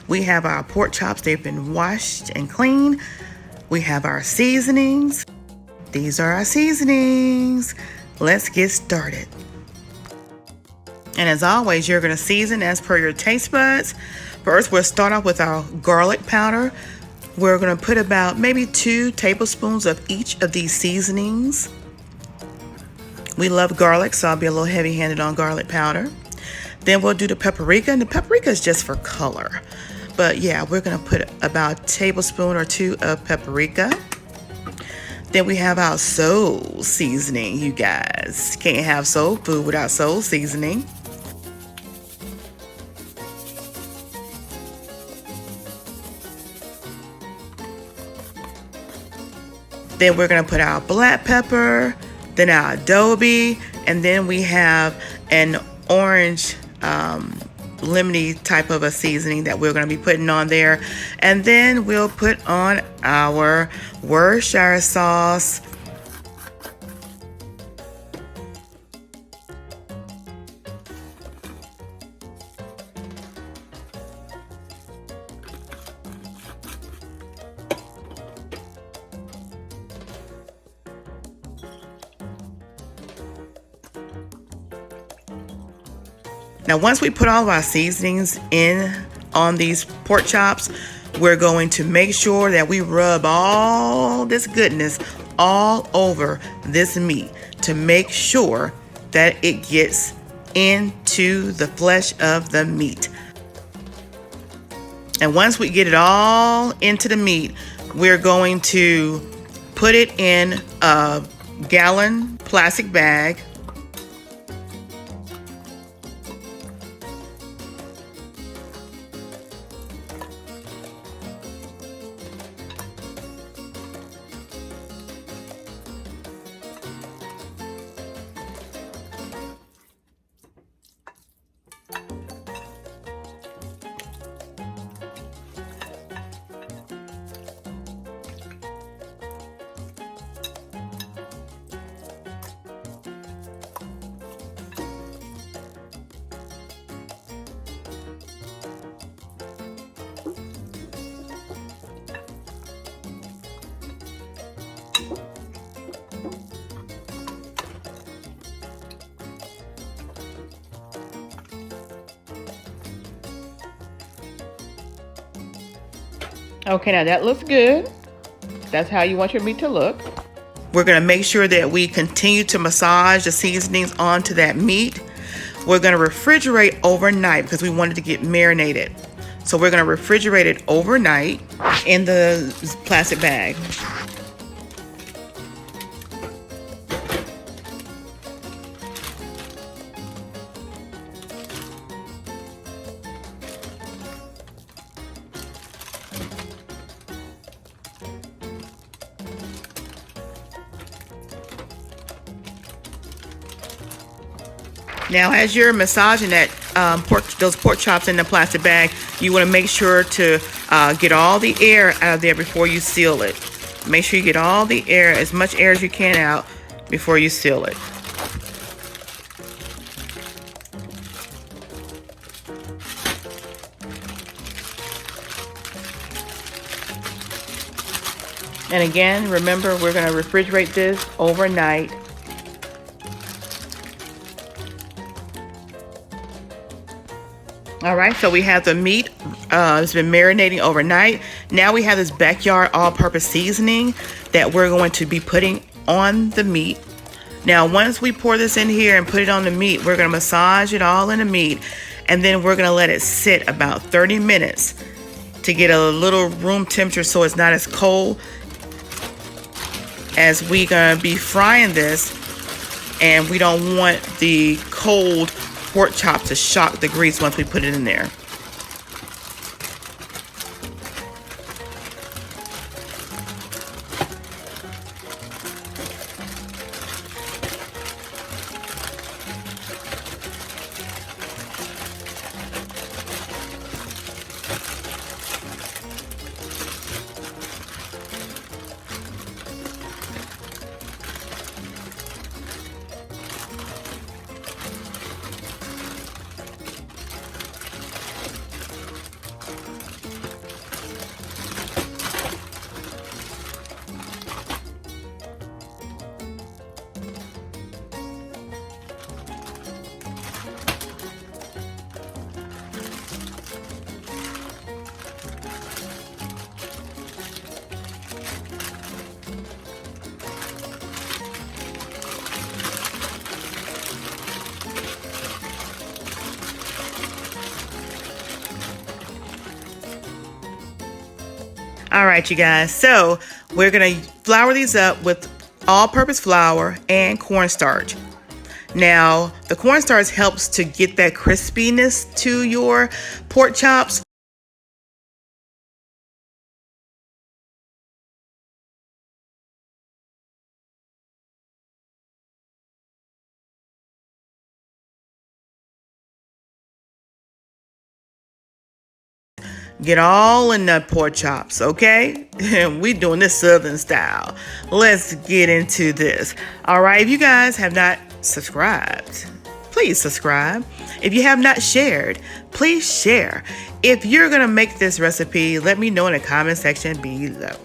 We have our pork chops. They've been washed and cleaned. We have our seasonings. These are our seasonings. Let's get started. And as always, you're going to season as per your taste buds. First, we'll start off with our garlic powder. We're going to put about maybe 2 tablespoons of each of these seasonings. We love garlic, so I'll be a little heavy-handed on garlic powder. Then we'll do the paprika, and the paprika is just for color. But yeah, we're going to put about a tablespoon or 2 of paprika. Then we have our soul seasoning, you guys. Can't have soul food without soul seasoning. Then we're going to put our black pepper, then our adobe, and then we have an orange lemony type of a seasoning that we're going to be putting on there. And then we'll put on our Worcestershire sauce. Now, once we put all of our seasonings in on these pork chops, we're going to make sure that we rub all this goodness all over this meat to make sure that it gets into the flesh of the meat. And once we get it all into the meat, we're going to put it in a gallon plastic bag. Okay, now that looks good. That's how you want your meat to look. We're going to make sure that we continue to massage the seasonings onto that meat. We're going to refrigerate overnight because we want it to get marinated. So we're going to refrigerate it overnight in the plastic bag. Now, as you're massaging that those pork chops in the plastic bag, you want to make sure to get all the air out of there before you seal it. Make sure you get all the air, as much air as you can out before you seal it. And again, remember, we're going to refrigerate this overnight. All right, so we have the meat. It's been marinating overnight. Now we have this backyard all-purpose seasoning that we're going to be putting on the meat. Now, once we pour this in here and put it on the meat, we're going to massage it all in the meat, and then we're going to let it sit about 30 minutes to get a little room temperature so it's not as cold, as we're going to be frying this, and we don't want the cold pork chop to shock the grease once we put it in there. All right, you guys. So we're going to flour these up with all-purpose flour and cornstarch. Now, the cornstarch helps to get that crispiness to your pork chops. Get all in the pork chops, okay? We doing this Southern style. Let's get into this. All right, if you guys have not subscribed, please subscribe. If you have not shared, please share. If you're gonna make this recipe, let me know in the comment section below.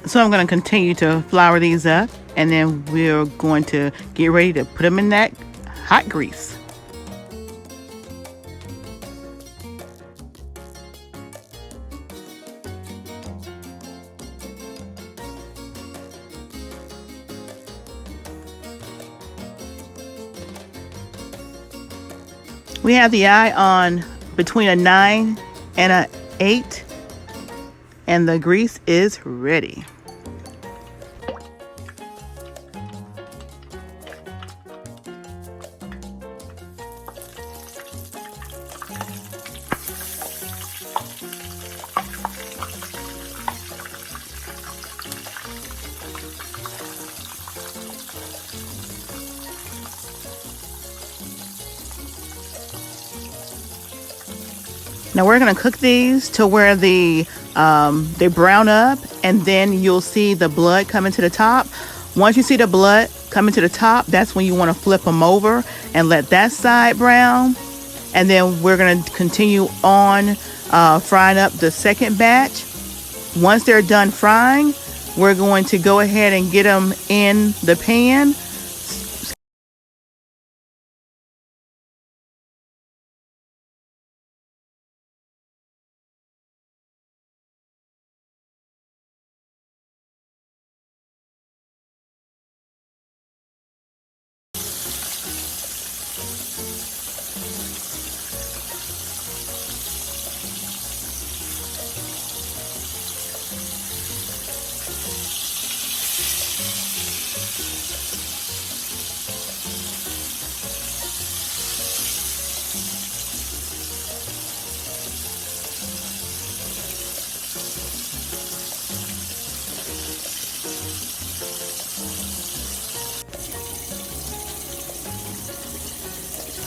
So I'm gonna continue to flour these up, and then we're going to get ready to put them in that hot grease. We have the eye on between a 9 and a 8, and the grease is ready. Now we're going to cook these to where they brown up, and then you'll see the blood coming to the top. Once you see the blood coming to the top, that's when you want to flip them over and let that side brown. And then we're going to continue on frying up the second batch. Once they're done frying, we're going to go ahead and get them in the pan.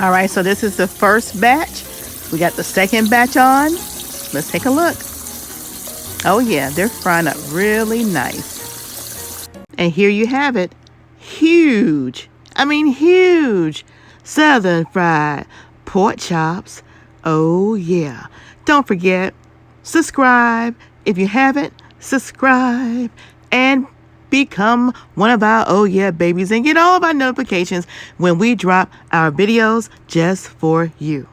All right, so this is the first batch. We got the second batch on. Let's take a look. Oh yeah, they're frying up really nice. And here you have it. Huge, I mean huge, Southern fried pork chops. Oh yeah. Don't forget, subscribe. If you haven't, subscribe and become one of our oh yeah babies and get all of our notifications when we drop our videos just for you.